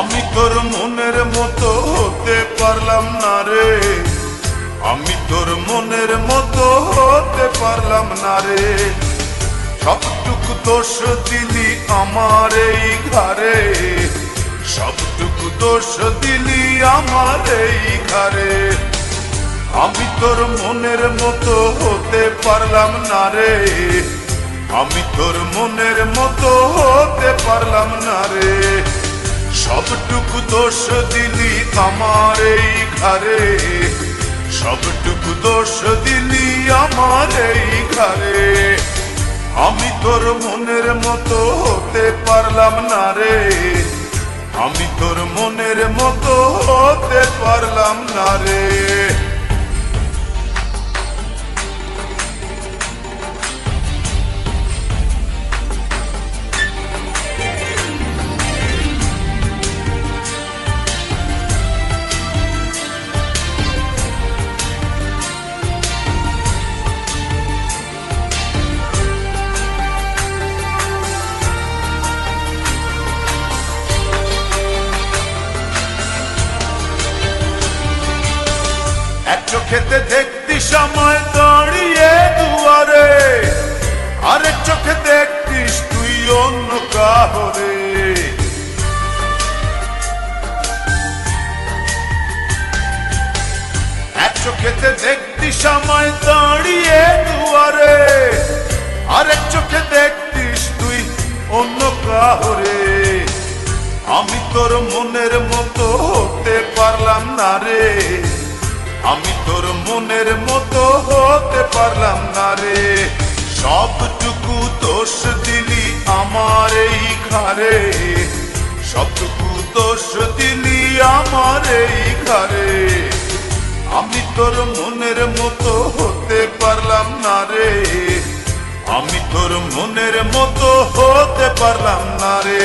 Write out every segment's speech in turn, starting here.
আমি তোর মনের মতো হতে পারলাম না রে, আমি তোর মনের মতো হতে পারলাম না রে। সবটুকু দোষ দিলি আমার এই ঘরে, সবটুকু দোষ দিলি আমার এই ঘরে। আমি তোর মনের মতো হতে পারলাম না রে, আমি তোর মনের মতো হতে পারলাম না রে। সবটুকু দোষ দিলি আমার এই ঘরে, সবটুকু দোষ দিলি আমার এই ঘরে। আমি তোর মনের মতো হতে পারলাম না রে, আমি তোর মনের মতো হতে পারলাম না রে। এক চোখেতে দেখতি সময় দাঁড়িয়ে দুয়ারে, আরেক চোখে দেখতিস তুই অন্য কাহরে। এক চোখেতে দেখতি সময় দাঁড়িয়ে দুয়ারে, আরেক চোখে দেখতিস তুই অন্য কাহরে। আমি তোর মনের মতো হতে পারলাম না রে, আমি তোর মনের মতো হতে পারলাম না রে। সবটুকু দোষ দিলি আমার এই ঘরে, সবটুকু দোষ দিলি আমার এই ঘরে। আমি তোর মনের মতো হতে পারলাম না রে, আমি তোর মনের মতো হতে পারলাম না রে।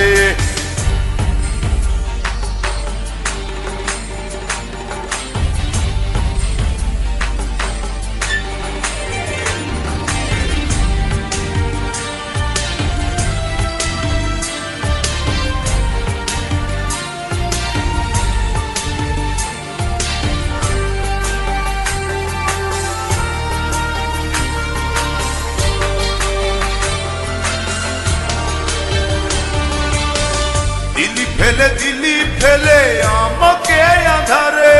দিলি ফেলে আমাকে আধারে,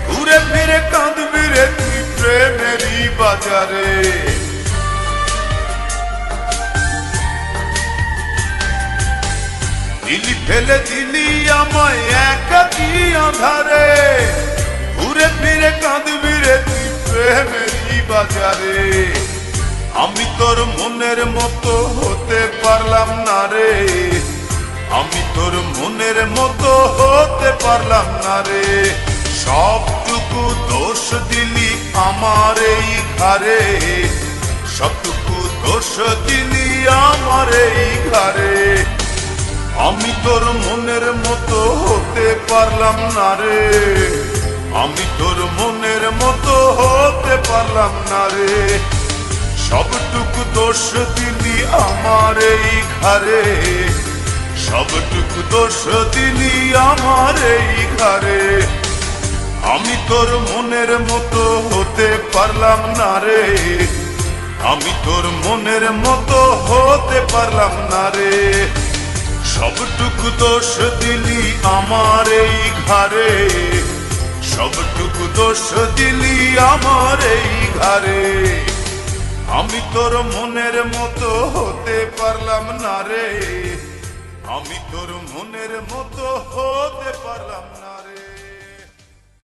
ঘুরে ফিরে কাঁদবি রে তুই প্রেমেরই বাজারে। দিলি ফেলে দিলি আমায় একাকী আধারে, ঘুরে ফিরে কাঁদবি রে তুই প্রেমেরই বাজারে। আমি তোর মনের মতো হতে পারলাম না রে, আমি তোর মনের মতো হতে পারলাম না রে। সবটুকু দোষ দিলি আমার এই ঘরে, সবটুকু দোষ দিলি আমার এই ঘরে। আমি তোর মনের মতো হতে পারলাম না রে, আমি তোর মনের মতো হতে পারলাম না রে। সবটুকু দোষ দিলি আমার এই ঘরে, সবটুকু দোষ দিলি আমার এই ঘরে। আমি তোর মনের মতো হতে পারলাম না রে, আমি তোর মনের মতো হতে পারলাম না রে। সবটুকু দোষ দিলি আমার এই ঘরে, সবটুকু দোষ দিলি আমার এই ঘরে। আমি তোর মনের মতো হতে পারলাম না রে, আমি তোর মনের মতো হতে পারলাম না।